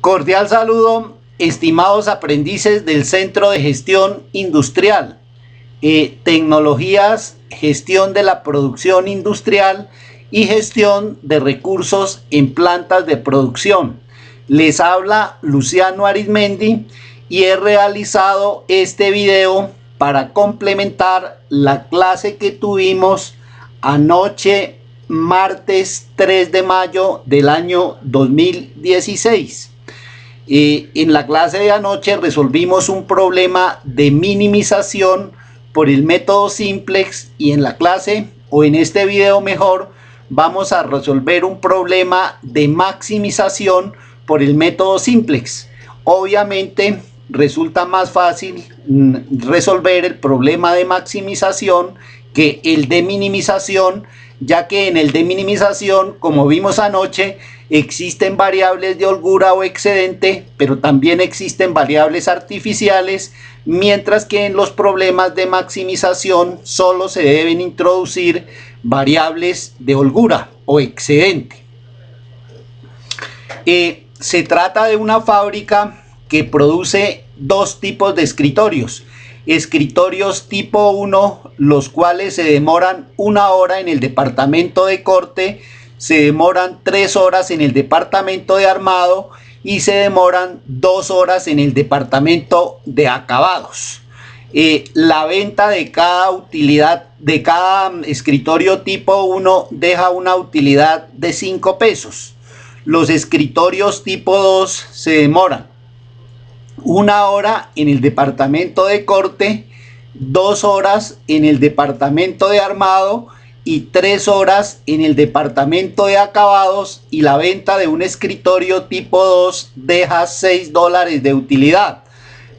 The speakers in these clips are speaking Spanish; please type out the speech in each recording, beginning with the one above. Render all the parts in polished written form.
Cordial saludo, estimados aprendices del Centro de Gestión Industrial, Tecnologías, Gestión de la Producción Industrial y Gestión de Recursos en Plantas de Producción. Les habla Luciano Arizmendi y he realizado este video para complementar la clase que tuvimos anoche, martes 3 de mayo del año 2016. En la clase de anoche resolvimos un problema de minimización por el método simplex, y en la clase, o en este video mejor, vamos a resolver un problema de maximización por el método simplex. Obviamente resulta más fácil resolver el problema de maximización que el de minimización, ya que en el de minimización, como vimos anoche, existen variables de holgura o excedente, pero también existen variables artificiales, mientras que en los problemas de maximización solo se deben introducir variables de holgura o excedente. Se trata de una fábrica que produce dos tipos de escritorios. Escritorios tipo 1, los cuales se demoran 1 hora en el departamento de corte, se demoran 3 horas en el departamento de armado y se demoran 2 horas en el departamento de acabados. La venta de cada utilidad, de cada escritorio tipo 1, deja una utilidad de 5 pesos. Los escritorios tipo 2 se demoran 1 hora en el departamento de corte, 2 horas en el departamento de armado y 3 horas en el departamento de acabados, y la venta de un escritorio tipo 2 deja $6 de utilidad.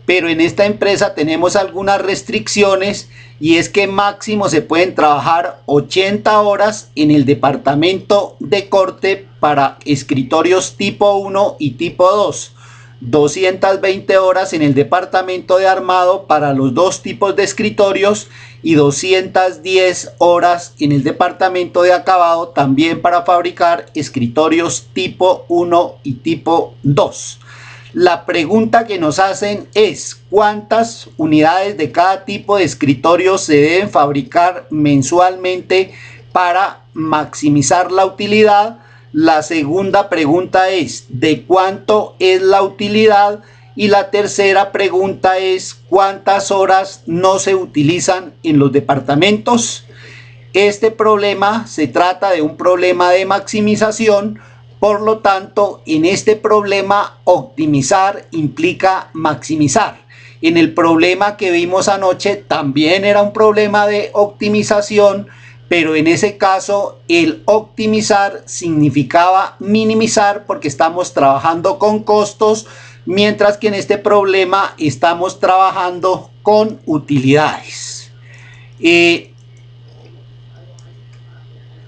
Pero en esta empresa tenemos algunas restricciones, y es que máximo se pueden trabajar 80 horas en el departamento de corte para escritorios tipo 1 y tipo 2. 220 horas en el departamento de armado para los dos tipos de escritorios y 210 horas en el departamento de acabado, también para fabricar escritorios tipo 1 y tipo 2. La pregunta que nos hacen es: ¿cuántas unidades de cada tipo de escritorio se deben fabricar mensualmente para maximizar la utilidad? La segunda pregunta es: ¿de cuánto es la utilidad? Y la tercera pregunta es: ¿cuántas horas no se utilizan en los departamentos? Este problema se trata de un problema de maximización, por lo tanto, en este problema optimizar implica maximizar. En el problema que vimos anoche también era un problema de optimización, pero en ese caso el optimizar significaba minimizar porque estamos trabajando con costos, mientras que en este problema estamos trabajando con utilidades.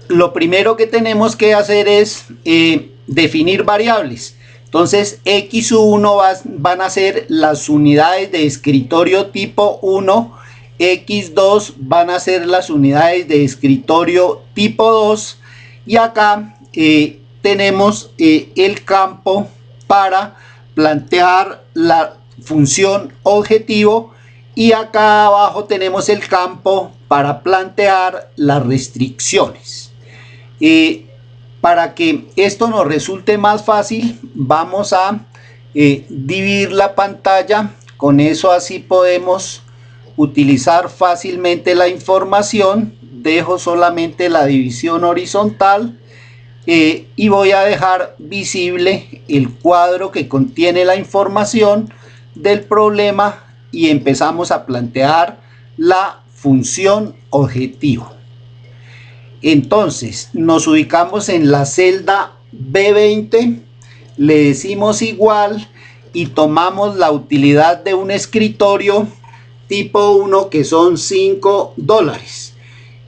Lo primero que tenemos que hacer es definir variables. Entonces X1 van a ser las unidades de escritorio tipo 1, X2 van a ser las unidades de escritorio tipo 2, y acá tenemos el campo para plantear la función objetivo, y acá abajo tenemos el campo para plantear las restricciones. Para que esto nos resulte más fácil, vamos a dividir la pantalla. Con eso así podemos utilizar fácilmente la información. Dejo solamente la división horizontal y voy a dejar visible el cuadro que contiene la información del problema, y empezamos a plantear la función objetivo. Entonces nos ubicamos en la celda B20, le decimos igual y tomamos la utilidad de un escritorio tipo 1, que son $5.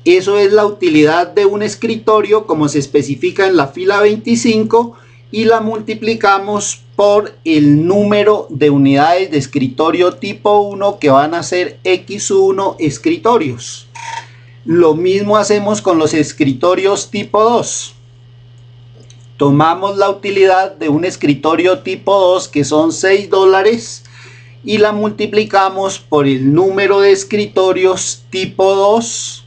Eso es la utilidad de un escritorio como se especifica en la fila 25, y la multiplicamos por el número de unidades de escritorio tipo 1, que van a ser X1 escritorios. Lo mismo hacemos con los escritorios tipo 2. tomamos la utilidad de un escritorio tipo 2 que son $6 y la multiplicamos por el número de escritorios tipo 2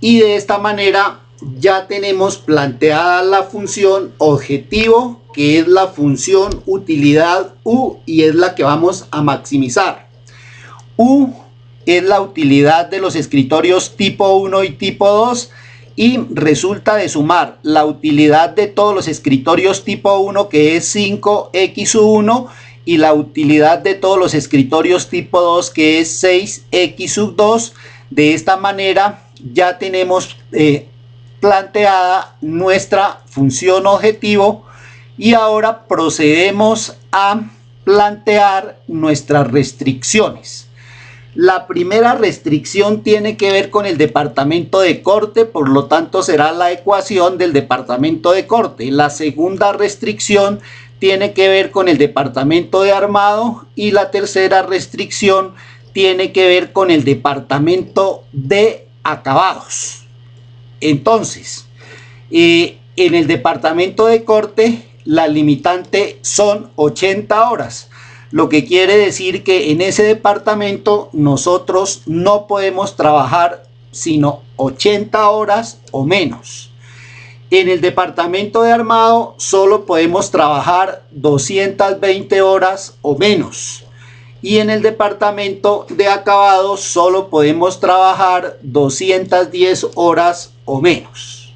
y de esta manera ya tenemos planteada la función objetivo, que es la función utilidad U y es la que vamos a maximizar. U es la utilidad de los escritorios tipo 1 y tipo 2 y resulta de sumar la utilidad de todos los escritorios tipo 1, que es 5x1, y la utilidad de todos los escritorios tipo 2, que es 6x2. De esta manera ya tenemos planteada nuestra función objetivo y ahora procedemos a plantear nuestras restricciones. La primera restricción tiene que ver con el departamento de corte, por lo tanto será la ecuación del departamento de corte. La segunda restricción tiene que ver con el departamento de armado y la tercera restricción tiene que ver con el departamento de acabados. Entonces, en el departamento de corte la limitante son 80 horas. Lo que quiere decir que en ese departamento nosotros no podemos trabajar sino 80 horas o menos. En el departamento de armado solo podemos trabajar 220 horas o menos. Y en el departamento de acabados solo podemos trabajar 210 horas o menos.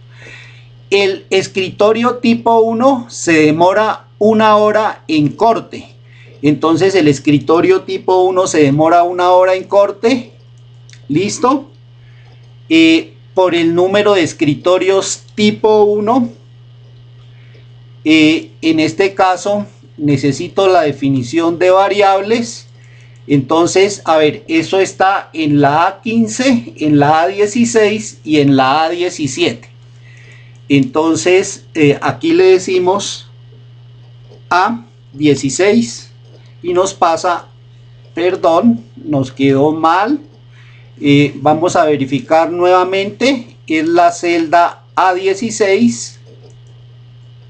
El escritorio tipo 1 se demora 1 hora en corte. Entonces el escritorio tipo 1 se demora 1 hora en corte. ¿Listo? Por el número de escritorios tipo 1. En este caso necesito la definición de variables. Entonces, a ver, eso está en la A15, en la A16 y en la A17. Entonces, aquí le decimos A16. Y nos pasa, perdón, nos quedó mal. Vamos a verificar nuevamente. Es la celda A16.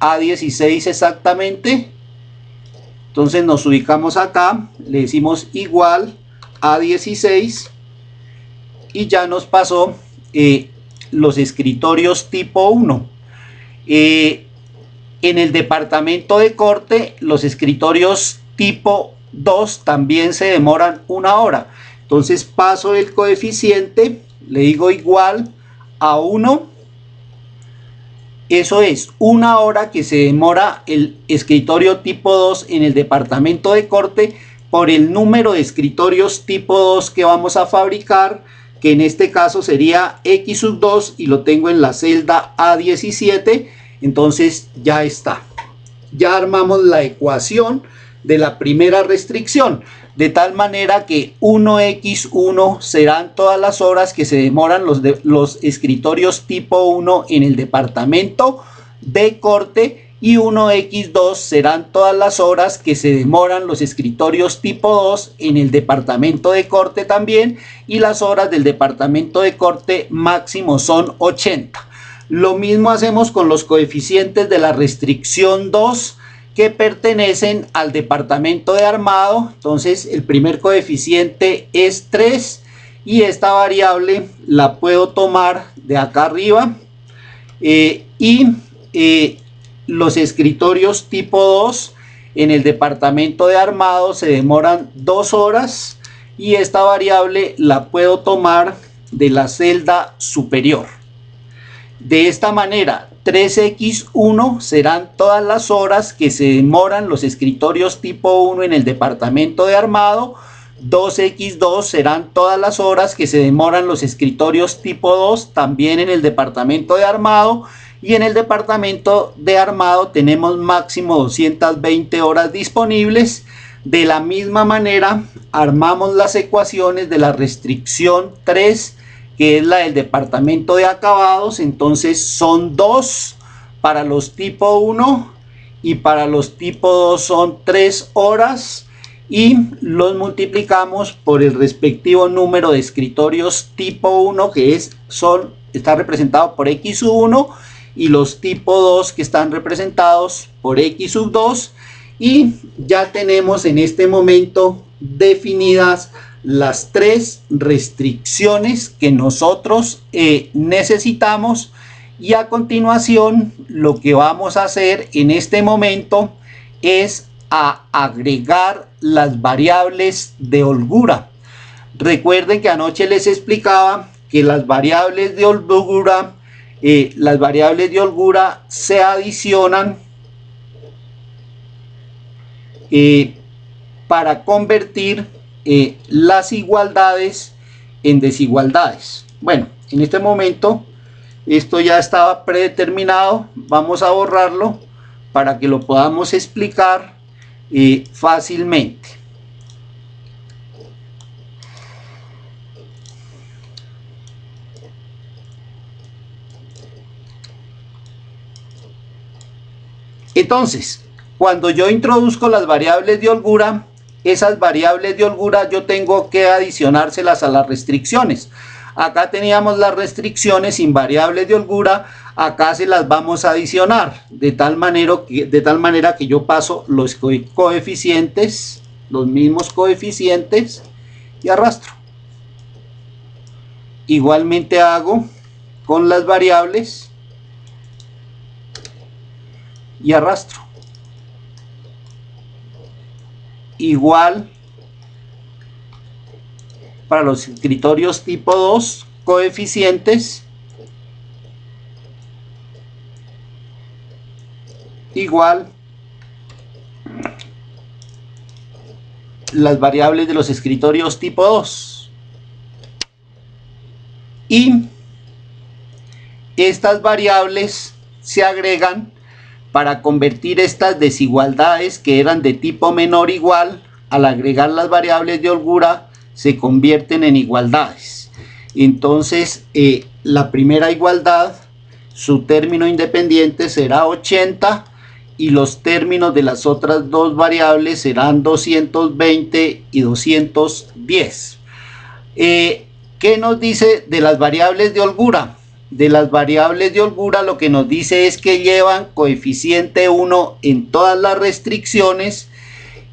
A16 exactamente. Entonces nos ubicamos acá. Le decimos igual A16. Y ya nos pasó los escritorios tipo 1. En el departamento de corte, los escritorios tipo 2 también se demoran 1 hora. Entonces paso el coeficiente, le digo igual a 1. Eso es 1 hora que se demora el escritorio tipo 2 en el departamento de corte por el número de escritorios tipo 2 que vamos a fabricar, que en este caso sería X2 y lo tengo en la celda A17. Entonces ya está. Ya armamos la ecuación de la primera restricción, de tal manera que 1x1 serán todas las horas que se demoran los escritorios tipo 1 en el departamento de corte y 1x2 serán todas las horas que se demoran los escritorios tipo 2 en el departamento de corte también, y las horas del departamento de corte máximo son 80. Lo mismo hacemos con los coeficientes de la restricción 2 que pertenecen al departamento de armado. Entonces el primer coeficiente es 3 y esta variable la puedo tomar de acá arriba, los escritorios tipo 2 en el departamento de armado se demoran 2 horas y esta variable la puedo tomar de la celda superior. De esta manera 3x1 serán todas las horas que se demoran los escritorios tipo 1 en el departamento de armado, 2x2 serán todas las horas que se demoran los escritorios tipo 2 también en el departamento de armado, y en el departamento de armado tenemos máximo 220 horas disponibles. De la misma manera armamos las ecuaciones de la restricción 3, que es la del departamento de acabados. Entonces son 2 para los tipo 1 y para los tipo 2 son 3 horas y los multiplicamos por el respectivo número de escritorios tipo 1 que está representado por X1 y los tipo 2 que están representados por x sub 2, y ya tenemos en este momento definidas las tres restricciones que nosotros necesitamos. Y a continuación lo que vamos a hacer en este momento es agregar las variables de holgura. Recuerden que anoche les explicaba que las variables de holgura se adicionan para convertir las igualdades en desigualdades. Bueno, en este momento esto ya estaba predeterminado, vamos a borrarlo para que lo podamos explicar fácilmente. Entonces, cuando yo introduzco las variables de holgura, esas variables de holgura yo tengo que adicionárselas a las restricciones. Acá teníamos las restricciones sin variables de holgura, acá se las vamos a adicionar, de tal manera que yo paso los coeficientes, los mismos coeficientes, y arrastro. Igualmente hago con las variables y arrastro. Igual para los escritorios tipo 2, coeficientes, igual las variables de los escritorios tipo 2. Y estas variables se agregan para convertir estas desigualdades que eran de tipo menor o igual, al agregar las variables de holgura, se convierten en igualdades. Entonces, la primera igualdad, su término independiente será 80 y los términos de las otras dos variables serán 220 y 210. ¿Qué nos dice de las variables de holgura? De las variables de holgura lo que nos dice es que llevan coeficiente 1 en todas las restricciones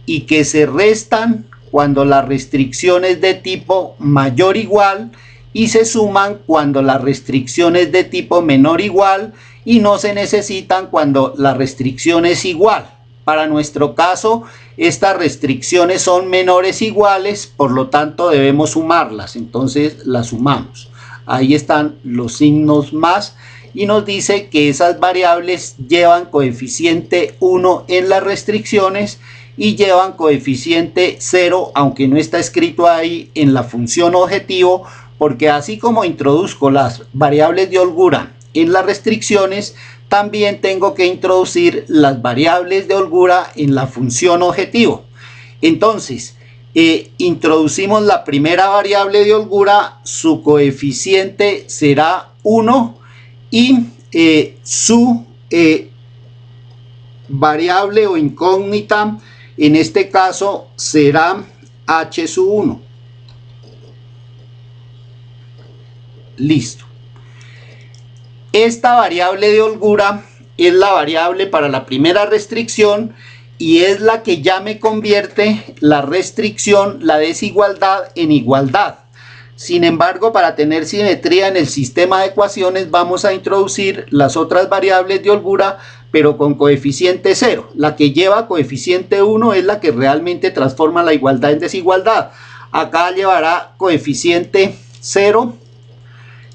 y que se restan cuando la restricción es de tipo mayor o igual y se suman cuando la restricción es de tipo menor o igual y no se necesitan cuando la restricción es igual. Para nuestro caso, estas restricciones son menores o iguales, por lo tanto debemos sumarlas, entonces las sumamos. Ahí están los signos más y nos dice que esas variables llevan coeficiente 1 en las restricciones y llevan coeficiente 0, aunque no está escrito ahí en la función objetivo, porque así como introduzco las variables de holgura en las restricciones, también tengo que introducir las variables de holgura en la función objetivo. Entonces, introducimos la primera variable de holgura, su coeficiente será 1 y su variable o incógnita en este caso será h sub 1. Listo. Esta variable de holgura es la variable para la primera restricción y es la que ya me convierte la restricción, la desigualdad, en igualdad. Sin embargo, para tener simetría en el sistema de ecuaciones vamos a introducir las otras variables de holgura, pero con coeficiente 0. La que lleva coeficiente 1 es la que realmente transforma la igualdad en desigualdad. Acá llevará coeficiente 0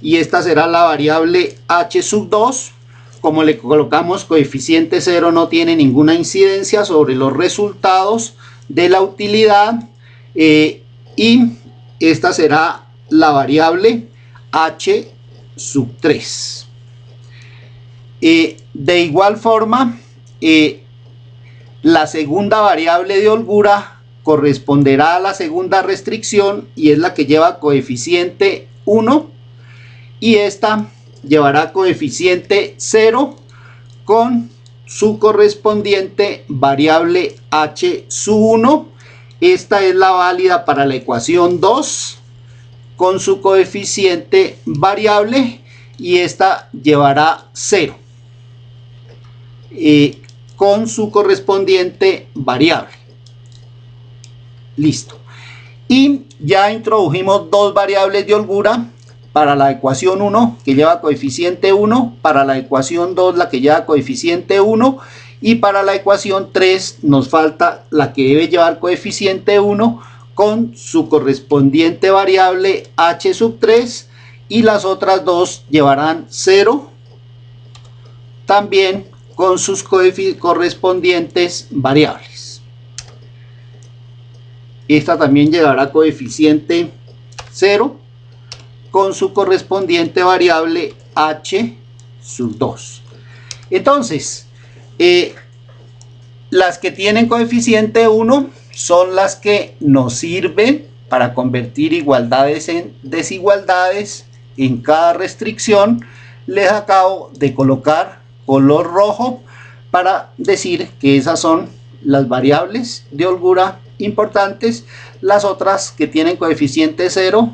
y esta será la variable h sub 2. Como le colocamos coeficiente 0 no tiene ninguna incidencia sobre los resultados de la utilidad, y esta será la variable h sub 3. De igual forma, la segunda variable de holgura corresponderá a la segunda restricción y es la que lleva coeficiente 1 y esta llevará coeficiente 0 con su correspondiente variable h sub 1. Esta es la válida para la ecuación 2 con su coeficiente variable y esta llevará 0. con su correspondiente variable. Listo. Y ya introdujimos dos variables de holgura para la ecuación 1 que lleva coeficiente 1, para la ecuación 2 la que lleva coeficiente 1 y para la ecuación 3 nos falta la que debe llevar coeficiente 1 con su correspondiente variable h sub 3 y las otras dos llevarán 0 también con sus correspondientes variables. Esta también llevará coeficiente 0 con su correspondiente variable h sub 2. Entonces, las que tienen coeficiente 1 son las que nos sirven para convertir igualdades en desigualdades. En cada restricción les acabo de colocar color rojo para decir que esas son las variables de holgura importantes. Las otras que tienen coeficiente 0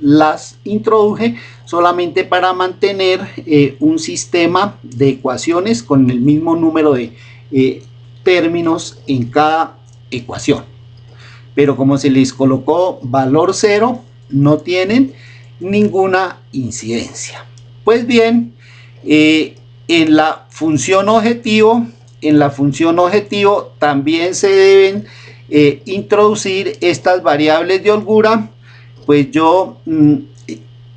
las introduje solamente para mantener un sistema de ecuaciones con el mismo número de términos en cada ecuación. Pero como se les colocó valor 0, no tienen ninguna incidencia. Pues bien, en la función objetivo también se deben introducir estas variables de holgura. Pues yo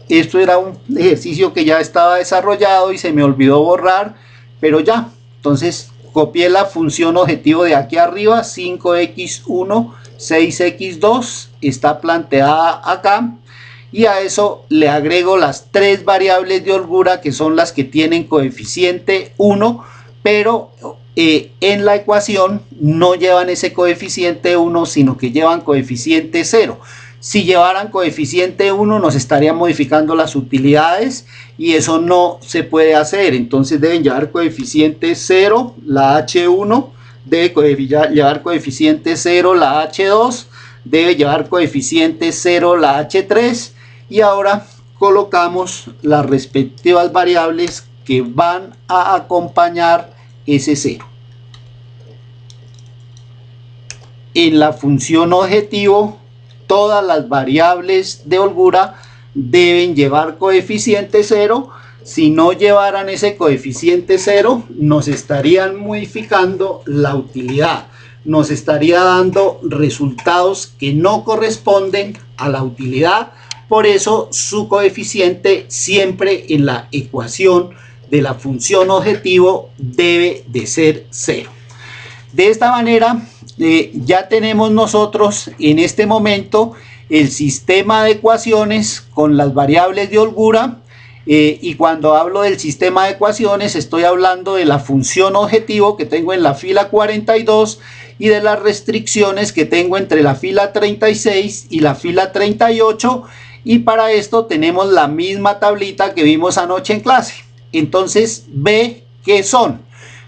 esto era un ejercicio que ya estaba desarrollado y se me olvidó borrar, pero ya, entonces copié la función objetivo de aquí arriba, 5x1 6x2 está planteada acá, y a eso le agrego las tres variables de holgura que son las que tienen coeficiente 1, pero en la ecuación no llevan ese coeficiente 1, sino que llevan coeficiente 0. Si llevaran coeficiente 1 nos estarían modificando las utilidades y eso no se puede hacer. Entonces deben llevar coeficiente 0 la H1, debe llevar coeficiente 0 la H2, debe llevar coeficiente 0 la H3, y ahora colocamos las respectivas variables que van a acompañar ese 0. En la función objetivo, todas las variables de holgura deben llevar coeficiente 0. Si no llevaran ese coeficiente 0, nos estarían modificando la utilidad. Nos estaría dando resultados que no corresponden a la utilidad. Por eso su coeficiente siempre en la ecuación de la función objetivo debe de ser 0. De esta manera ya tenemos nosotros en este momento el sistema de ecuaciones con las variables de holgura. Y cuando hablo del sistema de ecuaciones estoy hablando de la función objetivo que tengo en la fila 42 y de las restricciones que tengo entre la fila 36 y la fila 38, y para esto tenemos la misma tablita que vimos anoche en clase. Entonces, B, ¿qué son?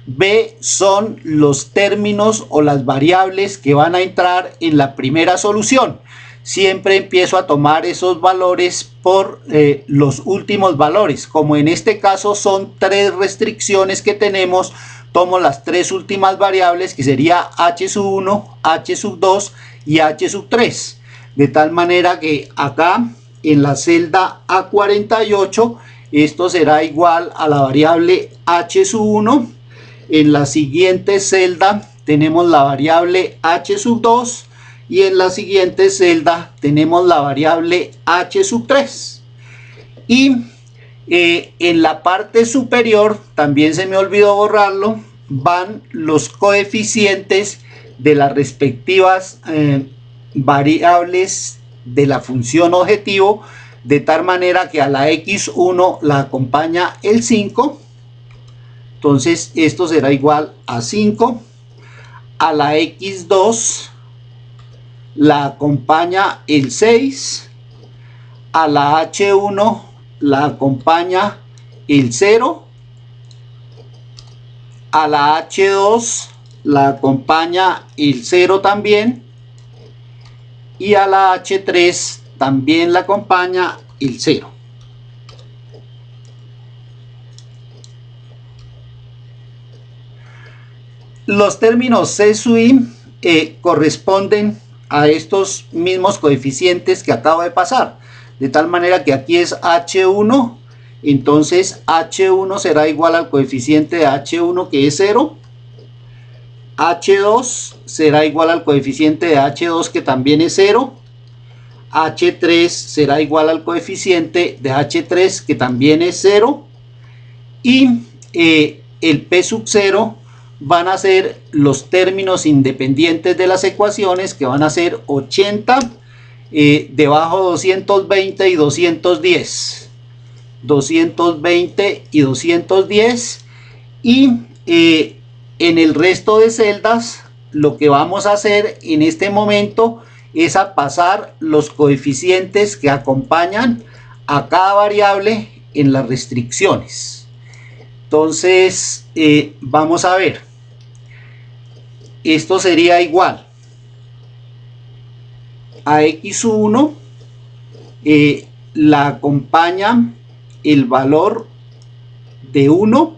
B son los términos o las variables que van a entrar en la primera solución. Siempre empiezo a tomar esos valores por los últimos valores. Como en este caso son tres restricciones que tenemos, tomo las tres últimas variables que sería h sub 1, h sub 2 y h sub 3. De tal manera que acá en la celda A48 esto será igual a la variable h sub 1. En la siguiente celda tenemos la variable h sub 2 y en la siguiente celda tenemos la variable h sub 3. Y en la parte superior, también se me olvidó borrarlo, van los coeficientes de las respectivas variables de la función objetivo, de tal manera que a la x1 la acompaña el 5. Entonces esto será igual a 5. A la x2 la acompaña el 6. A la h1 la acompaña el 0. A la h2 la acompaña el 0 también. Y a la h3 también la acompaña el 0. Los términos C sub I corresponden a estos mismos coeficientes que acabo de pasar, de tal manera que aquí es H1, entonces H1 será igual al coeficiente de H1 que es 0, H2 será igual al coeficiente de H2 que también es 0, H3 será igual al coeficiente de H3 que también es 0 y el P sub 0 van a ser los términos independientes de las ecuaciones, que van a ser 80 debajo 220 y 210, 220 y 210, y en el resto de celdas lo que vamos a hacer en este momento es a pasar los coeficientes que acompañan a cada variable en las restricciones. Entonces vamos a ver, esto sería igual a x1, la acompaña el valor de 1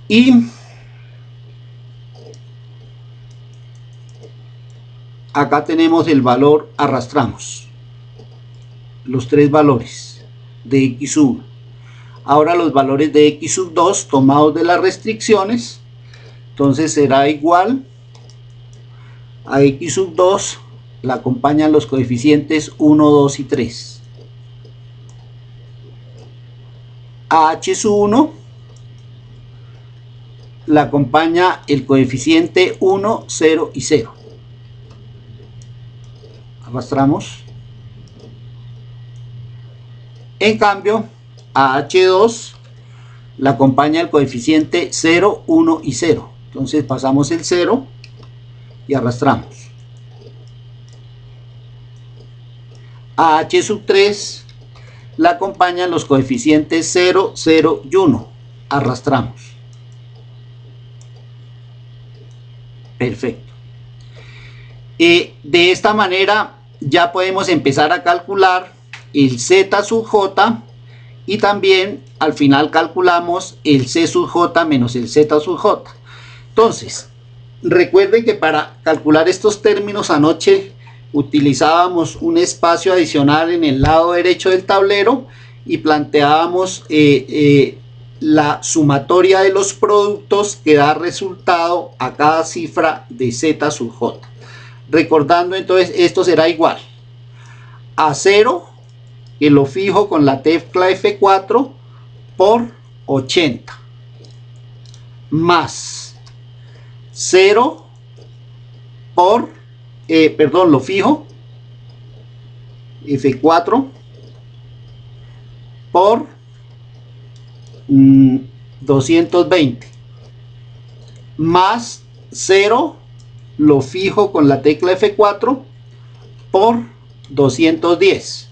y acá tenemos el valor, arrastramos los tres valores de x1. Ahora los valores de x sub 2 tomados de las restricciones, entonces será igual a x sub 2, la acompañan los coeficientes 1, 2 y 3. A h sub 1 la acompaña el coeficiente 1, 0 y 0. Arrastramos. En cambio, a H2 la acompaña el coeficiente 0, 1 y 0. Entonces pasamos el 0 y arrastramos. A H sub 3 la acompañan los coeficientes 0, 0 y 1. Arrastramos. Perfecto. De esta manera ya podemos empezar a calcular el Z sub J y también al final calculamos el C sub J menos el Z sub J. Entonces, recuerden que para calcular estos términos anoche utilizábamos un espacio adicional en el lado derecho del tablero y planteábamos la sumatoria de los productos que da resultado a cada cifra de Z sub J. Recordando entonces, esto será igual a 0, que lo fijo con la tecla F4, por 80, más 0 por, lo fijo, F4 por 220, más 0 lo fijo con la tecla F4 por 210.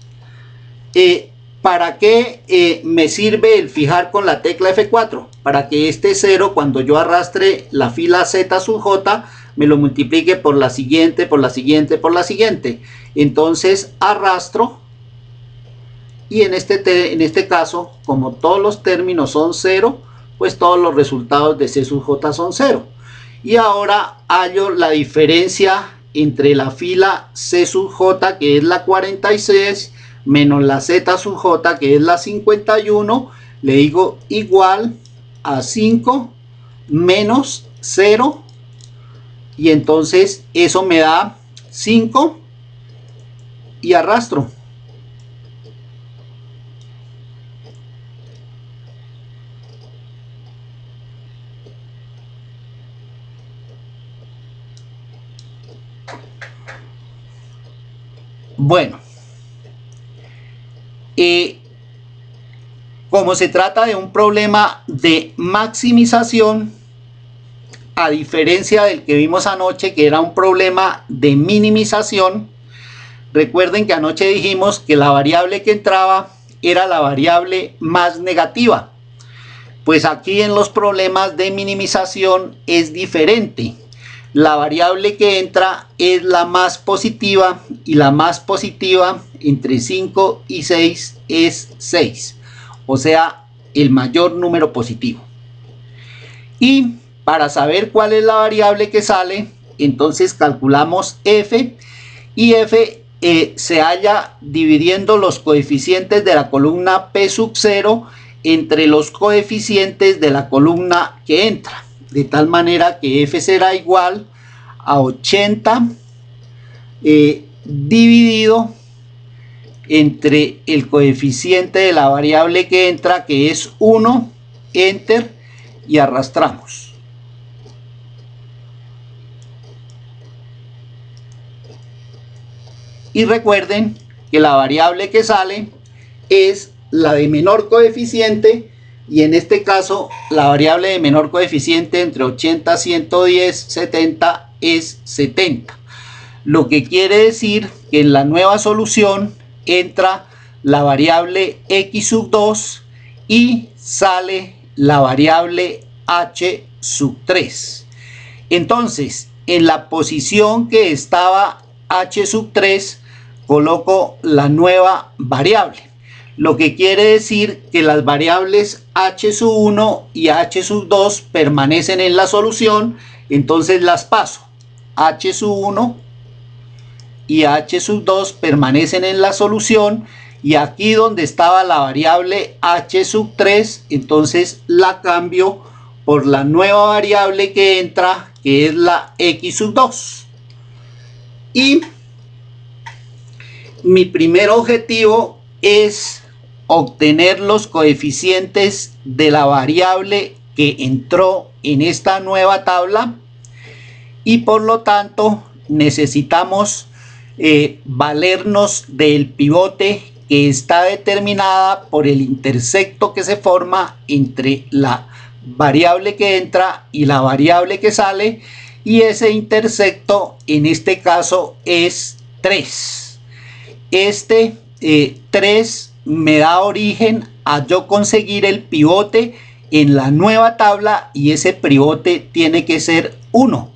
¿Para qué me sirve el fijar con la tecla F4? Para que este 0, cuando yo arrastre la fila Z sub J, me lo multiplique por la siguiente, por la siguiente, por la siguiente. Entonces arrastro y en este caso, como todos los términos son 0, pues todos los resultados de C sub J son 0. Y ahora hallo la diferencia entre la fila C sub J, que es la 46, menos la Z sub J, que es la 51, le digo igual a 5 menos 0, y entonces eso me da 5 y arrastro. Bueno, como se trata de un problema de maximización, a diferencia del que vimos anoche, que era un problema de minimización, recuerden que anoche dijimos que la variable que entraba era la variable más negativa. Pues aquí en los problemas de minimización es diferente. la variable que entra es la más positiva y la más positiva entre 5 y 6 es 6, o sea, el mayor número positivo. Y para saber cuál es la variable que sale, entonces calculamos f, y f se halla dividiendo los coeficientes de la columna p sub 0 entre los coeficientes de la columna que entra, de tal manera que f será igual a 80 dividido entre el coeficiente de la variable que entra, que es 1, enter, y arrastramos. Y recuerden que la variable que sale es la de menor coeficiente, y en este caso la variable de menor coeficiente entre 80, 110, 70 es 70. Lo que quiere decir que en la nueva solución entra la variable x sub 2 y sale la variable h sub 3. Entonces, en la posición que estaba h sub 3, coloco la nueva variable. Lo que quiere decir que las variables h sub 1 y h sub 2 permanecen en la solución, entonces las paso. H sub 1 y h sub 2 permanecen en la solución, y aquí donde estaba la variable h sub 3, entonces la cambio por la nueva variable que entra, que es la x sub 2. Y mi primer objetivo es obtener los coeficientes de la variable que entró en esta nueva tabla, y por lo tanto necesitamos valernos del pivote que está determinada por el intersecto que se forma entre la variable que entra y la variable que sale, y ese intersecto en este caso es 3. Este 3 me da origen a yo conseguir el pivote en la nueva tabla, y ese pivote tiene que ser 1.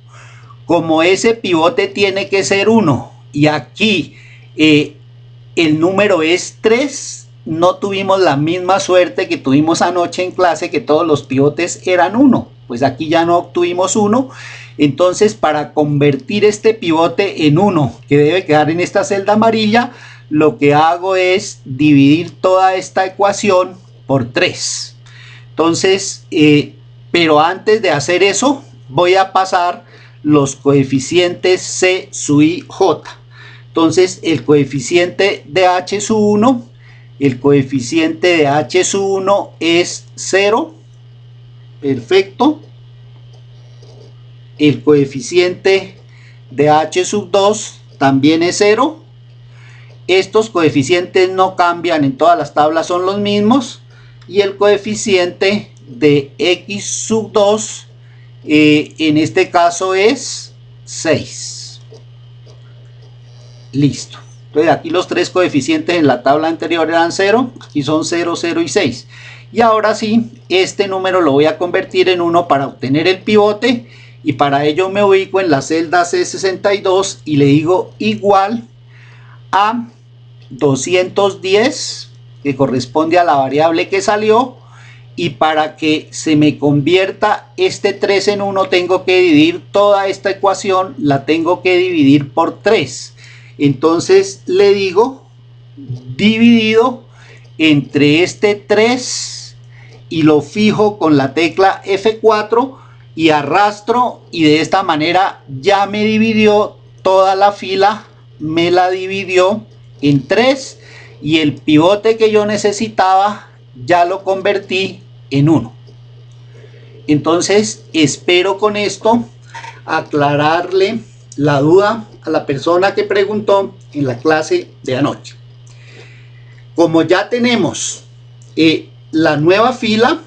Como ese pivote tiene que ser 1 y aquí el número es 3, no tuvimos la misma suerte que tuvimos anoche en clase, que todos los pivotes eran 1. Pues aquí ya no obtuvimos 1. Entonces, para convertir este pivote en 1, que debe quedar en esta celda amarilla, lo que hago es dividir toda esta ecuación por 3. Entonces, pero antes de hacer eso, voy a pasar los coeficientes c sub i, j. Entonces, el coeficiente de h sub 1, el coeficiente de h sub 1 es 0. Perfecto. El coeficiente de h sub 2 también es 0. Estos coeficientes no cambian, en todas las tablas son los mismos. Y el coeficiente de x sub 2 en este caso es 6. Listo. Entonces aquí los tres coeficientes en la tabla anterior eran 0, aquí son 0, 0 y 6. Y ahora sí, este número lo voy a convertir en 1 para obtener el pivote, y para ello me ubico en la celda C62 y le digo igual a 210, que corresponde a la variable que salió, y para que se me convierta este 3 en 1 tengo que dividir toda esta ecuación, la tengo que dividir por 3. Entonces le digo dividido entre este 3 y lo fijo con la tecla F4 y arrastro, y de esta manera ya me dividió toda la fila, me la dividió en 3, y el pivote que yo necesitaba ya lo convertí en 1. Entonces espero con esto aclararle la duda a la persona que preguntó en la clase de anoche. Como ya tenemos la nueva fila,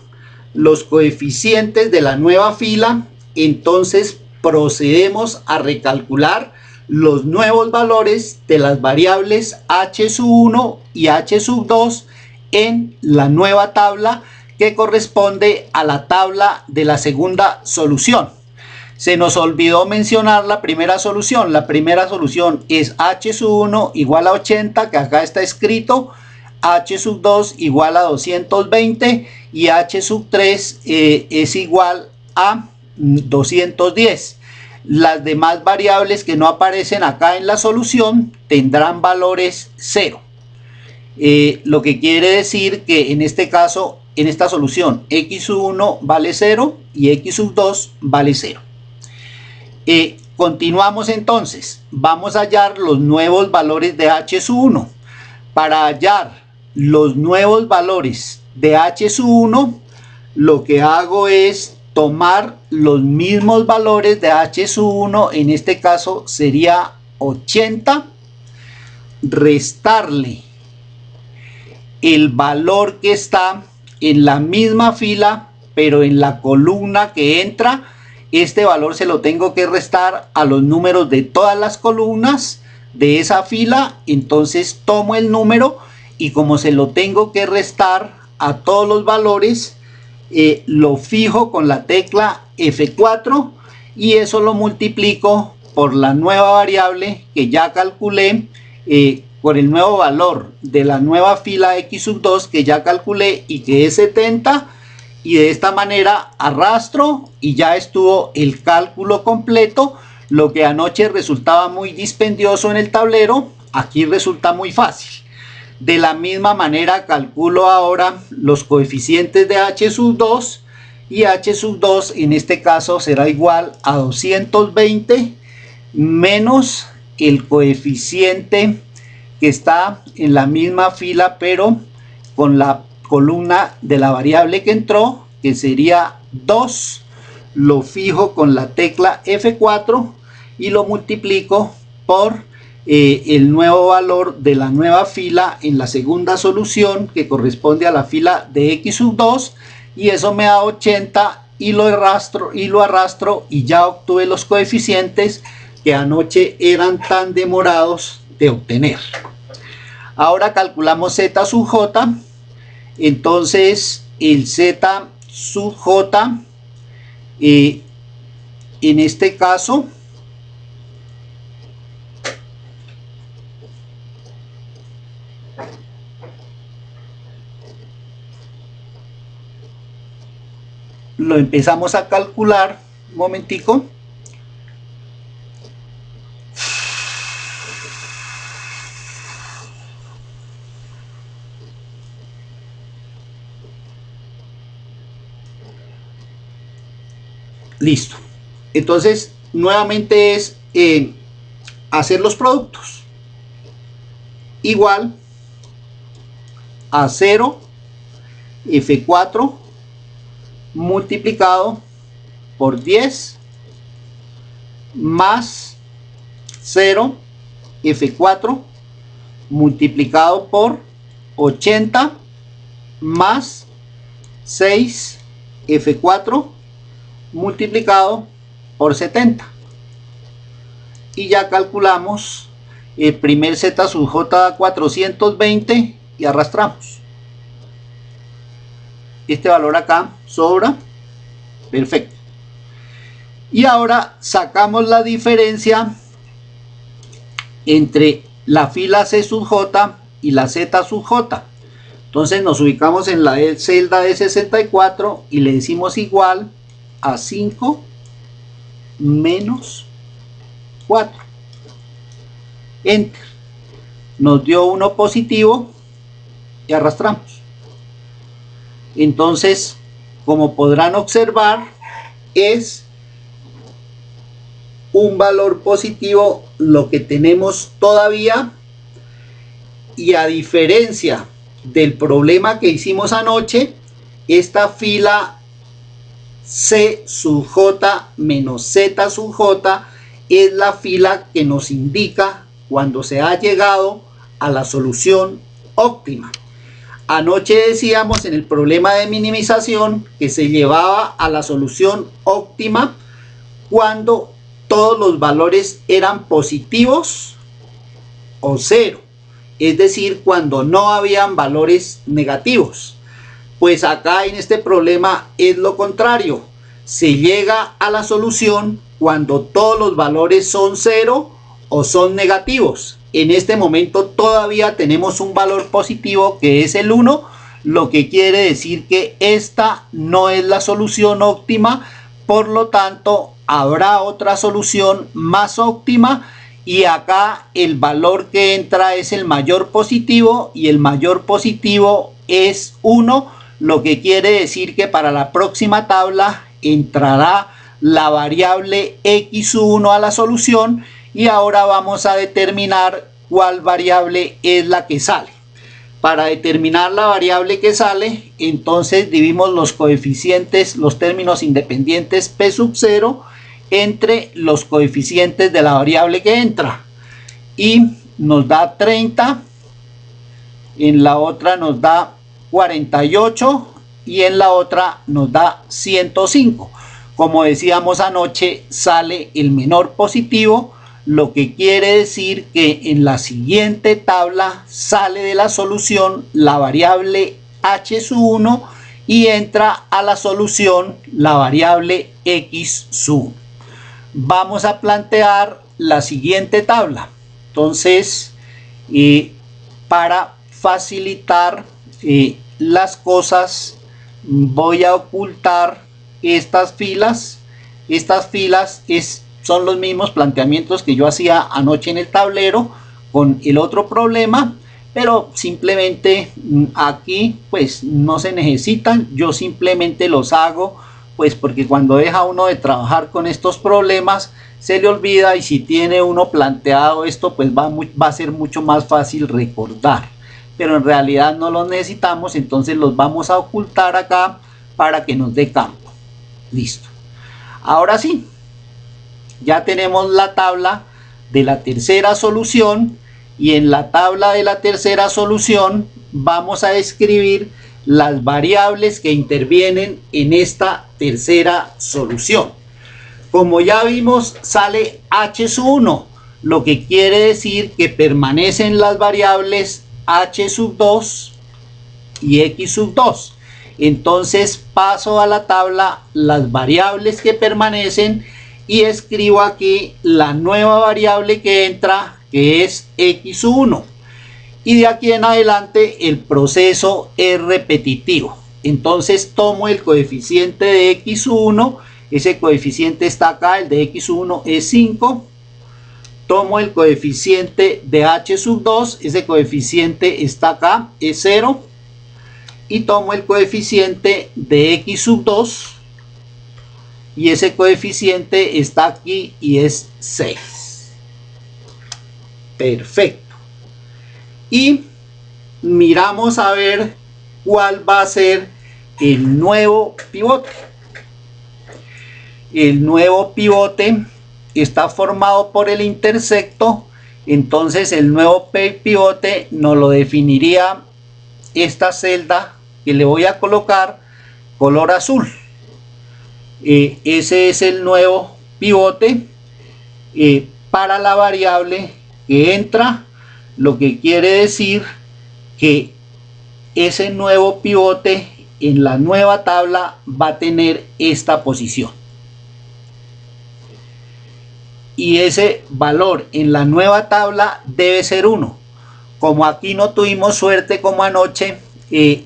los coeficientes de la nueva fila, entonces procedemos a recalcular los nuevos valores de las variables h sub 1 y h sub 2 en la nueva tabla que corresponde a la tabla de la segunda solución. Se nos olvidó mencionar la primera solución. La primera solución es h sub 1 igual a 80, que acá está escrito, h sub 2 igual a 220 y h sub 3 es igual a 210. Las demás variables que no aparecen acá en la solución tendrán valores 0. Lo que quiere decir que en este caso, en esta solución, x sub 1 vale 0 y x sub 2 vale 0. Continuamos entonces. Vamos a hallar los nuevos valores de h sub 1. Para hallar los nuevos valores de h sub 1, lo que hago es tomar los mismos valores de h sub 1, en este caso sería 80, restarle el valor que está en la misma fila, pero en la columna que entra. Este valor se lo tengo que restar a los números de todas las columnas de esa fila. Entonces tomo el número y como se lo tengo que restar a todos los valores, lo fijo con la tecla F4 y eso lo multiplico por la nueva variable que ya calculé, por el nuevo valor de la nueva fila x sub 2 que ya calculé y que es 70, y de esta manera arrastro y ya estuvo el cálculo completo. Lo que anoche resultaba muy dispendioso en el tablero, aquí resulta muy fácil. De la misma manera calculo ahora los coeficientes de h sub 2 y h sub 2 en este caso será igual a 220 menos el coeficiente que está en la misma fila pero con la columna de la variable que entró, que sería 2, lo fijo con la tecla F4 y lo multiplico por el nuevo valor de la nueva fila en la segunda solución, que corresponde a la fila de x sub 2, y eso me da 80 y lo arrastro y ya obtuve los coeficientes que anoche eran tan demorados de obtener. Ahora calculamos z sub j. Entonces el z sub j en este caso lo empezamos a calcular. Un momentico. Listo. Entonces nuevamente es hacer los productos. Igual a 0 F4 multiplicado por 10 más 0 F4 multiplicado por 80 más 6 F4 multiplicado por 70, y ya calculamos el primer z sub j da 420 y arrastramos. Este valor acá sobra, perfecto. Y ahora sacamos la diferencia entre la fila c sub j y la z sub j. Entonces nos ubicamos en la celda de 64 y le decimos igual a 5 menos 4. Enter. Nos dio uno positivo y arrastramos. Entonces, como podrán observar, es un valor positivo lo que tenemos todavía, y a diferencia del problema que hicimos anoche, esta fila C sub J menos Z sub J es la fila que nos indica cuando se ha llegado a la solución óptima. Anoche decíamos en el problema de minimización que se llevaba a la solución óptima cuando todos los valores eran positivos o 0, es decir, cuando no habían valores negativos. Pues acá en este problema es lo contrario, se llega a la solución cuando todos los valores son 0 o son negativos. En este momento todavía tenemos un valor positivo que es el 1, lo que quiere decir que esta no es la solución óptima, por lo tanto habrá otra solución más óptima y acá el valor que entra es el mayor positivo y el mayor positivo es 1, lo que quiere decir que para la próxima tabla entrará la variable x1 a la solución y ahora vamos a determinar cuál variable es la que sale. Para determinar la variable que sale, entonces dividimos los coeficientes, los términos independientes p sub 0 entre los coeficientes de la variable que entra y nos da 30, en la otra nos da 48 y en la otra nos da 105. Como decíamos anoche, sale el menor positivo, lo que quiere decir que en la siguiente tabla sale de la solución la variable h sub 1 y entra a la solución la variable x sub 1. Vamos a plantear la siguiente tabla. Entonces, para facilitar las cosas, voy a ocultar estas filas. Estas filas son los mismos planteamientos que yo hacía anoche en el tablero con el otro problema, pero simplemente aquí pues no se necesitan. Yo simplemente los hago pues porque cuando deja uno de trabajar con estos problemas se le olvida, y si tiene uno planteado esto pues va a ser mucho más fácil recordar, pero en realidad no los necesitamos, entonces los vamos a ocultar acá para que nos dé campo. Listo. Ahora sí, ya tenemos la tabla de la tercera solución y en la tabla de la tercera solución vamos a escribir las variables que intervienen en esta tercera solución. Como ya vimos, sale h sub 1, lo que quiere decir que permanecen las variables h sub 2 y x sub 2. Entonces paso a la tabla las variables que permanecen y escribo aquí la nueva variable que entra, que es x sub 1. Y de aquí en adelante el proceso es repetitivo. Entonces tomo el coeficiente de x sub 1, ese coeficiente está acá, el de x sub 1 es 5. Tomo el coeficiente de h sub 2, ese coeficiente está acá, es 0. Y tomo el coeficiente de x sub 2 y ese coeficiente está aquí y es 6. Perfecto. Y miramos a ver cuál va a ser el nuevo pivote. El nuevo pivote está formado por el intersecto, entonces el nuevo pivote nos lo definiría esta celda que le voy a colocar color azul. Ese es el nuevo pivote para la variable que entra, lo que quiere decir que ese nuevo pivote en la nueva tabla va a tener esta posición. Y ese valor en la nueva tabla debe ser 1. Como aquí no tuvimos suerte como anoche, que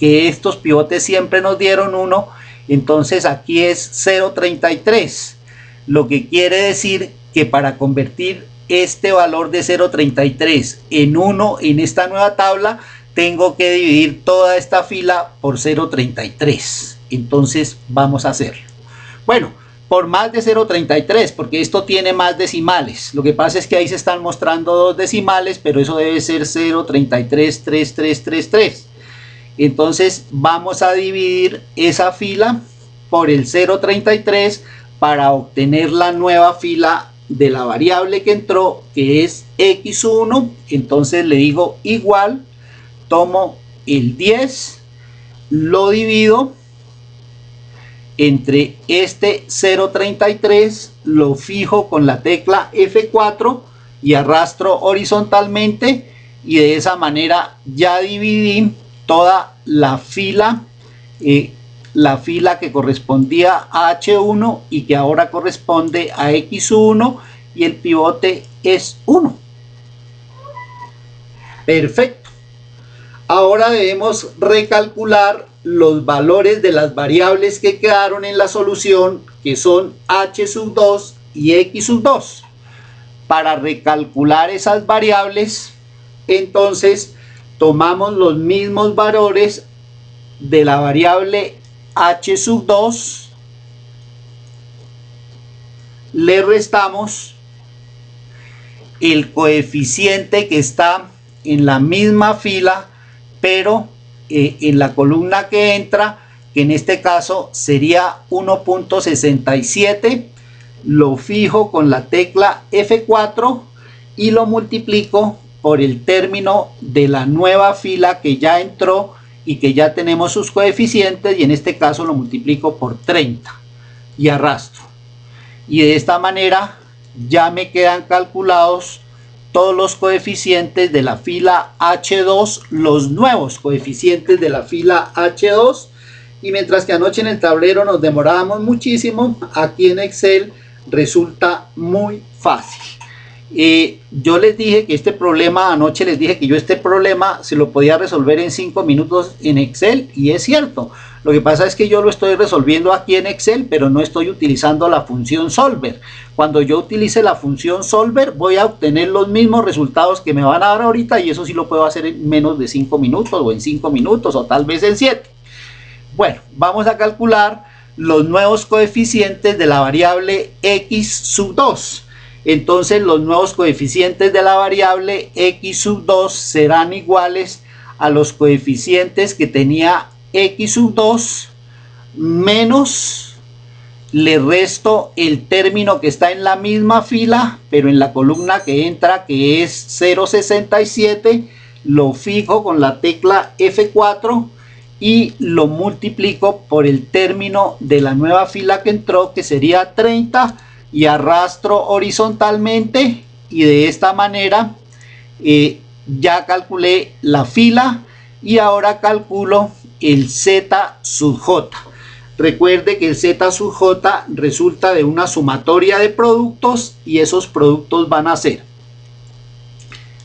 estos pivotes siempre nos dieron 1, entonces aquí es 0.33, lo que quiere decir que para convertir este valor de 0.33 en 1 en esta nueva tabla tengo que dividir toda esta fila por 0.33. entonces vamos a hacerlo. Bueno, por más de 0.33, porque esto tiene más decimales. Lo que pasa es que ahí se están mostrando dos decimales, pero eso debe ser 0.333333. Entonces vamos a dividir esa fila por el 0.33 para obtener la nueva fila de la variable que entró, que es x1. Entonces le digo igual, tomo el 10, lo divido entre este 0.33, lo fijo con la tecla F4 y arrastro horizontalmente, y de esa manera ya dividí toda la fila la fila que correspondía a H1 y que ahora corresponde a X1 y el pivote es 1. Perfecto. Ahora debemos recalcular los valores de las variables que quedaron en la solución, que son H2 y X2. Para recalcular esas variables, entonces tomamos los mismos valores de la variable H2, le restamos el coeficiente que está en la misma fila, pero en la columna que entra, que en este caso sería 1.67, lo fijo con la tecla F4 y lo multiplico por el término de la nueva fila que ya entró y que ya tenemos sus coeficientes, y en este caso lo multiplico por 30 y arrastro. Y de esta manera ya me quedan calculados todos los coeficientes de la fila H2, los nuevos coeficientes de la fila H2. Y mientras que anoche en el tablero nos demorábamos muchísimo, aquí en Excel resulta muy fácil. Yo les dije que este problema, anoche les dije que yo este problema se lo podía resolver en 5 minutos en Excel, y es cierto. Lo que pasa es que yo lo estoy resolviendo aquí en Excel, pero no estoy utilizando la función solver. Cuando yo utilice la función solver, voy a obtener los mismos resultados que me van a dar ahorita, y eso sí lo puedo hacer en menos de 5 minutos, o en 5 minutos, o tal vez en 7. Bueno, vamos a calcular los nuevos coeficientes de la variable X2. Entonces los nuevos coeficientes de la variable X2 serán iguales a los coeficientes que tenía X2 menos, le resto el término que está en la misma fila, pero en la columna que entra, que es 0.67, lo fijo con la tecla F4 y lo multiplico por el término de la nueva fila que entró, que sería 30, y arrastro horizontalmente, y de esta manera ya calculé la fila, y ahora calculo el Z sub J. Recuerde que el Z sub J resulta de una sumatoria de productos, y esos productos van a ser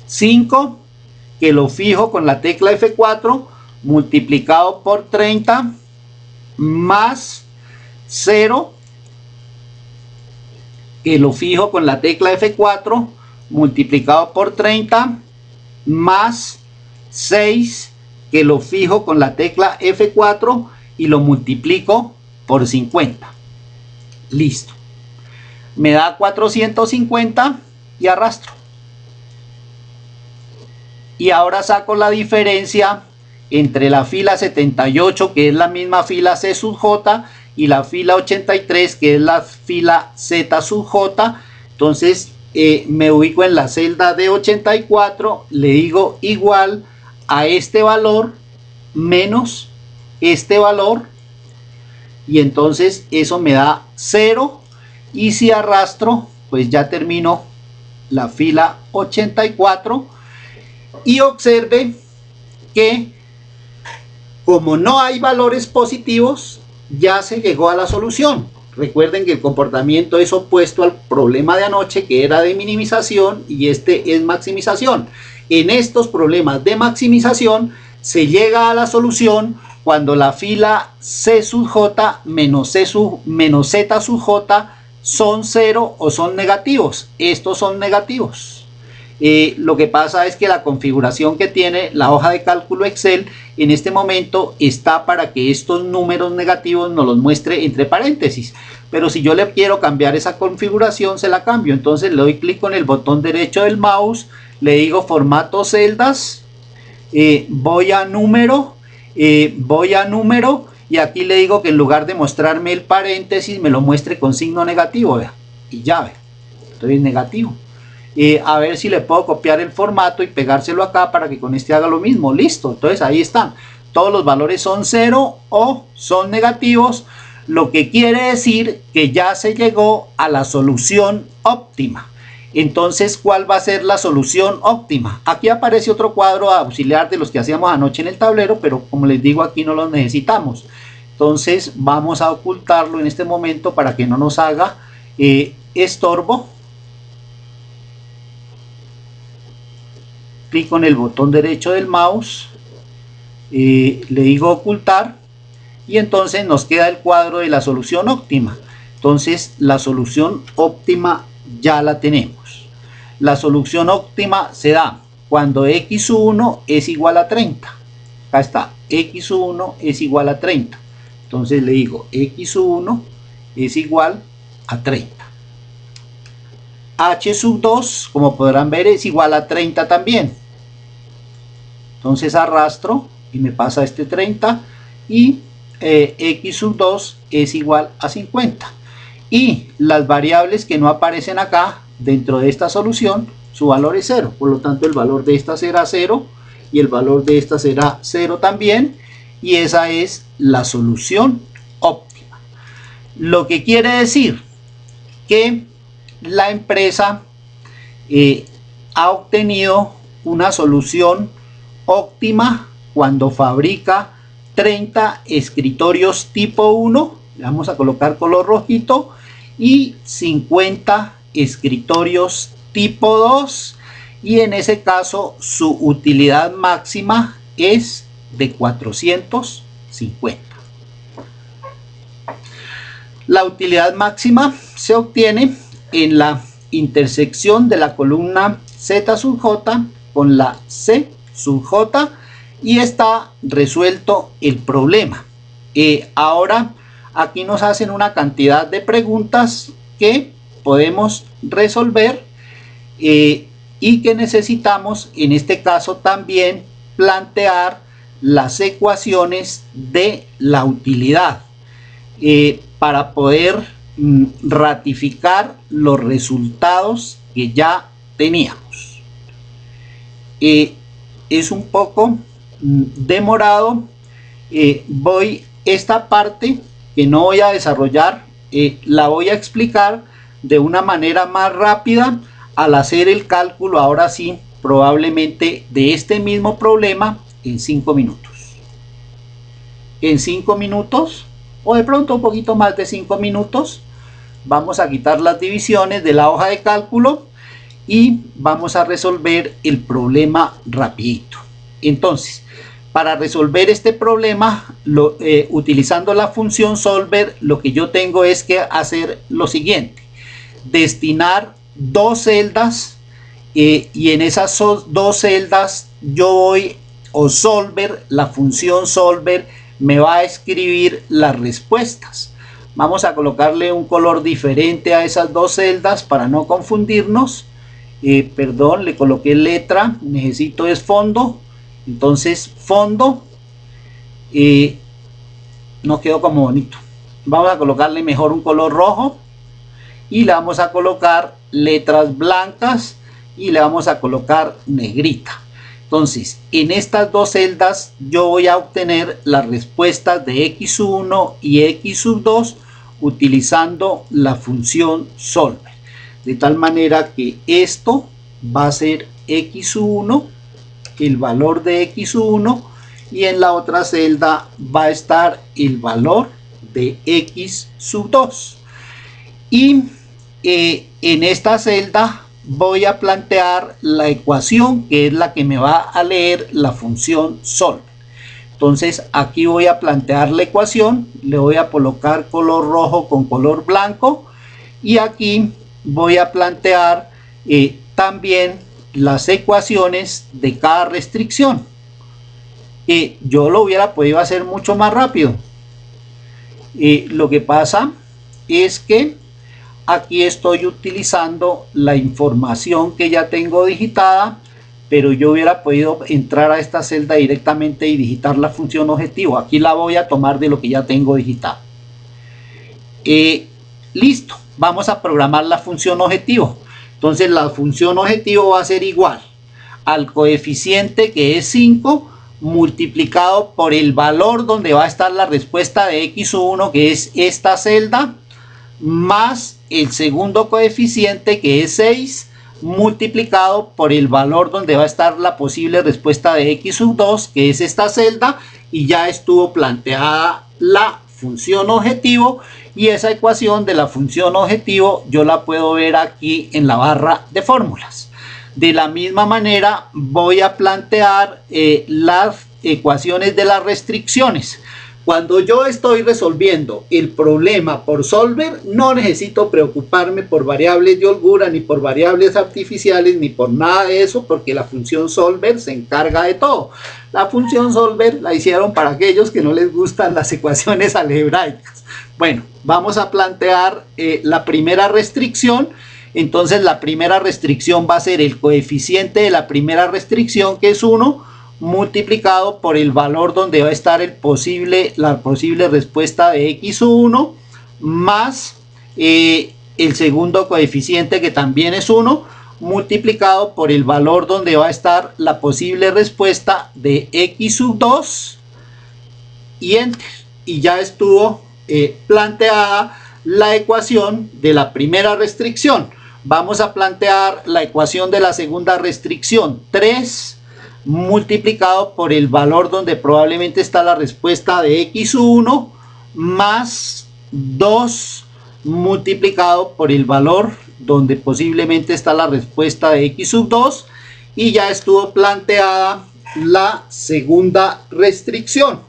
5, que lo fijo con la tecla F4, multiplicado por 30, más 0, que lo fijo con la tecla F4, multiplicado por 30, más 6, que lo fijo con la tecla F4 y lo multiplico por 50. Listo. Me da 450 y arrastro. Y ahora saco la diferencia entre la fila 78, que es la misma fila C sub J, y la fila 83, que es la fila Z sub J. Entonces me ubico en la celda de 84, le digo igual a este valor menos este valor, y entonces eso me da 0, y si arrastro, pues ya termino la fila 84, y observe que como no hay valores positivos, ya se llegó a la solución. Recuerden que el comportamiento es opuesto al problema de anoche, que era de minimización, y este es maximización. En estos problemas de maximización se llega a la solución cuando la fila C sub J menos Z sub J son 0 o son negativos. Estos son negativos. Lo que pasa es que la configuración que tiene la hoja de cálculo Excel en este momento está para que estos números negativos nos los muestre entre paréntesis, pero si yo le quiero cambiar esa configuración, se la cambio. Entonces le doy clic con el botón derecho del mouse, le digo formato celdas, voy a número, y aquí le digo que en lugar de mostrarme el paréntesis, me lo muestre con signo negativo, vea, y ya ve, entonces negativo. A ver si le puedo copiar el formato y pegárselo acá para que con este haga lo mismo. Listo, entonces ahí están. Todos los valores son 0 o son negativos, lo que quiere decir que ya se llegó a la solución óptima. Entonces, ¿cuál va a ser la solución óptima? Aquí aparece otro cuadro auxiliar de los que hacíamos anoche en el tablero, pero como les digo, aquí no los necesitamos. Entonces vamos a ocultarlo en este momento para que no nos haga estorbo. Clic con el botón derecho del mouse, le digo ocultar, y entonces nos queda el cuadro de la solución óptima. Entonces la solución óptima ya la tenemos. La solución óptima se da cuando x1 es igual a 30. Acá está, x1 es igual a 30. Entonces le digo x1 es igual a 30. h sub 2, como podrán ver, es igual a 30 también. Entonces arrastro y me pasa este 30, y x sub 2 es igual a 50. Y las variables que no aparecen acá dentro de esta solución, su valor es 0. Por lo tanto, el valor de esta será 0 y el valor de esta será 0 también. Y esa es la solución óptima. Lo que quiere decir que la empresa ha obtenido una solución óptima cuando fabrica 30 escritorios tipo 1, le vamos a colocar color rojito, y 50 escritorios tipo 2, y en ese caso su utilidad máxima es de 450. La utilidad máxima se obtiene en la intersección de la columna Z sub J con la C sub J, y está resuelto el problema. Ahora aquí nos hacen una cantidad de preguntas que podemos resolver y que necesitamos en este caso también plantear las ecuaciones de la utilidad para poder ratificar los resultados que ya teníamos. Es un poco demorado. Esta parte que no voy a desarrollar, la voy a explicar de una manera más rápida al hacer el cálculo, ahora sí, probablemente de este mismo problema en 5 minutos. En 5 minutos, o de pronto un poquito más de 5 minutos, vamos a quitar las divisiones de la hoja de cálculo y vamos a resolver el problema rapidito. Entonces, para resolver este problema, utilizando la función solver, lo que yo tengo es que hacer lo siguiente: destinar dos celdas, y en esas dos celdas yo voy, o solver, la función solver me va a escribir las respuestas. Vamos a colocarle un color diferente a esas dos celdas para no confundirnos. Perdón, le coloqué letra, necesito es fondo. Entonces fondo no quedó como bonito. Vamos a colocarle mejor un color rojo y le vamos a colocar letras blancas y le vamos a colocar negrita. Entonces en estas dos celdas yo voy a obtener las respuestas de x1 y x2 utilizando la función solver, de tal manera que esto va a ser x1, el valor de x1, y en la otra celda va a estar el valor de x sub 2. Y en esta celda voy a plantear la ecuación que es la que me va a leer la función solver. Entonces aquí voy a plantear la ecuación, le voy a colocar color rojo con color blanco, y aquí voy a plantear también las ecuaciones de cada restricción. Yo lo hubiera podido hacer mucho más rápido. Lo que pasa es que aquí estoy utilizando la información que ya tengo digitada, pero yo hubiera podido entrar a esta celda directamente y digitar la función objetivo. Aquí la voy a tomar de lo que ya tengo digitado. Listo, vamos a programar la función objetivo. Entonces la función objetivo va a ser igual al coeficiente, que es 5, multiplicado por el valor donde va a estar la respuesta de x1, que es esta celda, más el segundo coeficiente, que es 6, multiplicado por el valor donde va a estar la posible respuesta de x2, que es esta celda, y ya estuvo planteada la función objetivo, y esa ecuación de la función objetivo yo la puedo ver aquí en la barra de fórmulas. De la misma manera voy a plantear las ecuaciones de las restricciones. Cuando yo estoy resolviendo el problema por solver, no necesito preocuparme por variables de holgura, ni por variables artificiales, ni por nada de eso, porque la función solver se encarga de todo. La función solver la hicieron para aquellos que no les gustan las ecuaciones algebraicas. Bueno, vamos a plantear la primera restricción. Entonces la primera restricción va a ser el coeficiente de la primera restricción, que es 1, multiplicado por el valor donde va a estar la posible respuesta de x1, más el segundo coeficiente, que también es 1, multiplicado por el valor donde va a estar la posible respuesta de x2, y enter. Y ya estuvo planteada la ecuación de la primera restricción. Vamos a plantear la ecuación de la segunda restricción. 3 multiplicado por el valor donde probablemente está la respuesta de x1, más 2 multiplicado por el valor donde posiblemente está la respuesta de x2, y ya estuvo planteada la segunda restricción.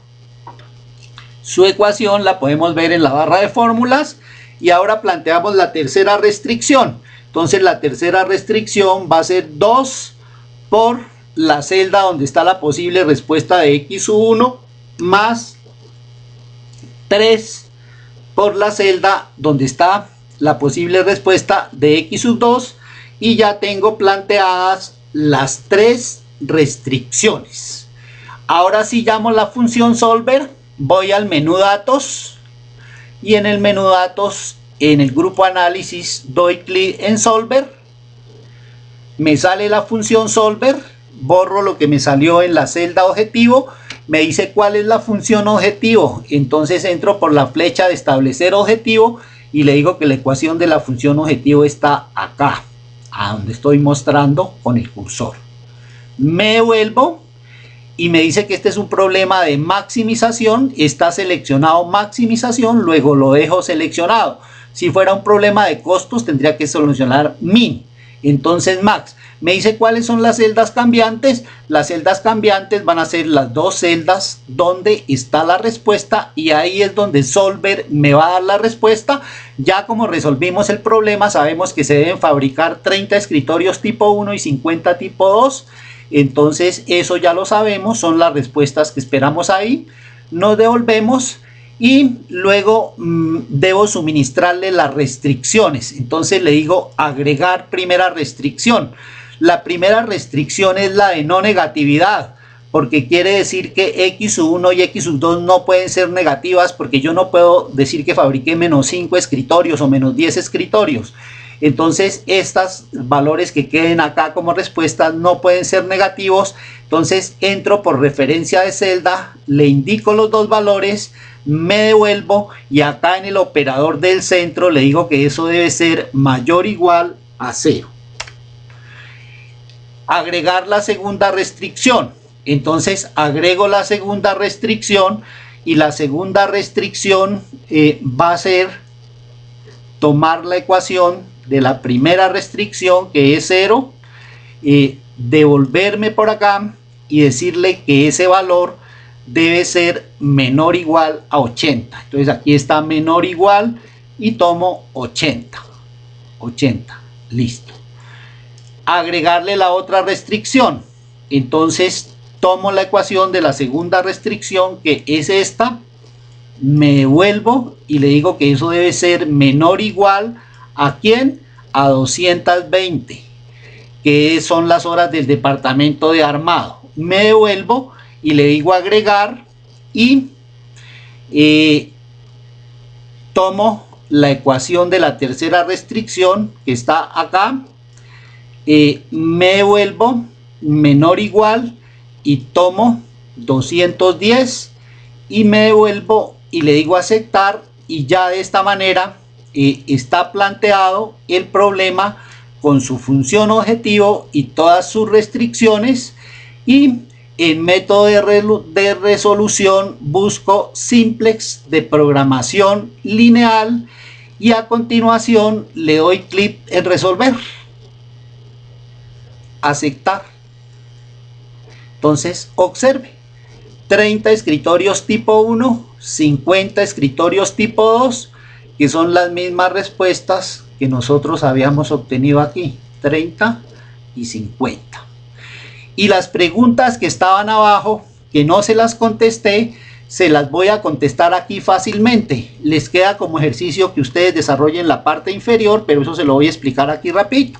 Su ecuación la podemos ver en la barra de fórmulas. Y ahora planteamos la tercera restricción. Entonces la tercera restricción va a ser 2 por la celda donde está la posible respuesta de x1, más 3 por la celda donde está la posible respuesta de x2, y ya tengo planteadas las 3 restricciones. Ahora sí llamo la función solver, voy al menú datos, y en el menú datos, en el grupo análisis, doy clic en solver, me sale la función solver, borro lo que me salió en la celda objetivo, me dice cuál es la función objetivo, entonces entro por la flecha de establecer objetivo y le digo que la ecuación de la función objetivo está acá, a donde estoy mostrando con el cursor. Me devuelvo y me dice que este es un problema de maximización, está seleccionado maximización, luego lo dejo seleccionado. Si fuera un problema de costos tendría que solucionar min, entonces max. Me dice cuáles son las celdas cambiantes. Las celdas cambiantes van a ser las dos celdas donde está la respuesta, y ahí es donde solver me va a dar la respuesta. Ya como resolvimos el problema, sabemos que se deben fabricar 30 escritorios tipo 1 y 50 tipo 2. Entonces eso ya lo sabemos, son las respuestas que esperamos ahí. Nos devolvemos y luego debo suministrarle las restricciones. Entonces le digo agregar primera restricción. La primera restricción es la de no negatividad, porque quiere decir que x1 y x2 no pueden ser negativas, porque yo no puedo decir que fabriqué menos 5 escritorios o menos 10 escritorios. Entonces estos valores que queden acá como respuestas no pueden ser negativos. Entonces entro por referencia de celda, le indico los dos valores, me devuelvo, y acá en el operador del centro le digo que eso debe ser mayor o igual a 0. Agregar la segunda restricción. Entonces agrego la segunda restricción, y la segunda restricción va a ser tomar la ecuación de la primera restricción, que es 0, devolverme por acá y decirle que ese valor debe ser menor o igual a 80. Entonces aquí está menor o igual y tomo 80. Listo. Agregarle la otra restricción. Entonces tomo la ecuación de la segunda restricción, que es esta, me devuelvo y le digo que eso debe ser menor o igual a ¿quién? A 220, que son las horas del departamento de armado. Me devuelvo y le digo agregar, y tomo la ecuación de la tercera restricción que está acá, me devuelvo menor o igual y tomo 210 y me devuelvo y le digo aceptar, y ya de esta manera está planteado el problema con su función objetivo y todas sus restricciones, y En método de resolución busco simplex de programación lineal y a continuación le doy clic en resolver. Aceptar. Entonces observe, 30 escritorios tipo 1, 50 escritorios tipo 2, que son las mismas respuestas que nosotros habíamos obtenido aquí, 30 y 50. Y las preguntas que estaban abajo, que no se las contesté, se las voy a contestar aquí fácilmente. Les queda como ejercicio que ustedes desarrollen la parte inferior, pero eso se lo voy a explicar aquí rapidito.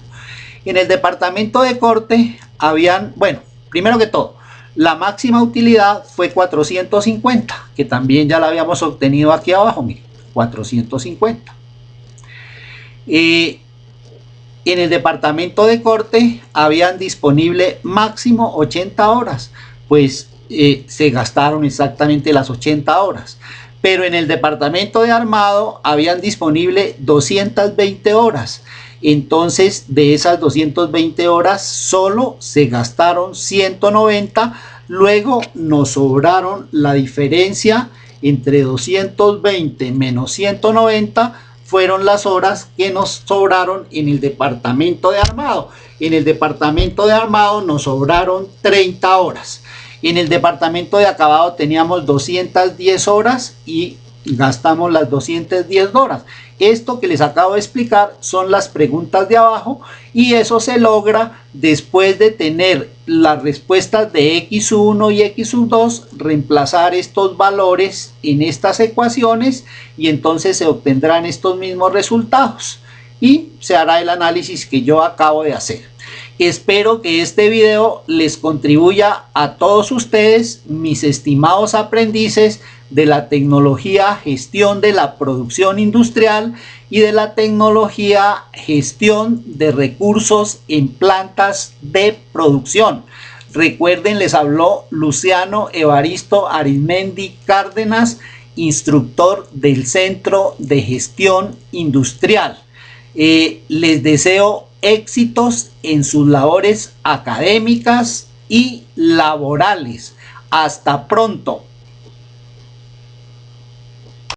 En el departamento de corte habían, bueno, primero que todo, la máxima utilidad fue 450, que también ya la habíamos obtenido aquí abajo, miren, 450. En el departamento de corte habían disponible máximo 80 horas, pues se gastaron exactamente las 80 horas. Pero en el departamento de armado habían disponible 220 horas. Entonces de esas 220 horas solo se gastaron 190. Luego nos sobraron la diferencia entre 220 menos 190. Fueron las horas que nos sobraron en el departamento de armado. En el departamento de armado nos sobraron 30 horas. En el departamento de acabado teníamos 210 horas y gastamos las 210 horas. Esto que les acabo de explicar son las preguntas de abajo y eso se logra después de tener las respuestas de x1 y x2, reemplazar estos valores en estas ecuaciones y entonces se obtendrán estos mismos resultados y se hará el análisis que yo acabo de hacer. Espero que este video les contribuya a todos ustedes, mis estimados aprendices de la tecnología gestión de la producción industrial y de la tecnología gestión de recursos en plantas de producción. Recuerden, les habló Luciano Evaristo Arizmendi Cárdenas, instructor del Centro de Gestión Industrial. Les deseo éxitos en sus labores académicas y laborales. Hasta pronto.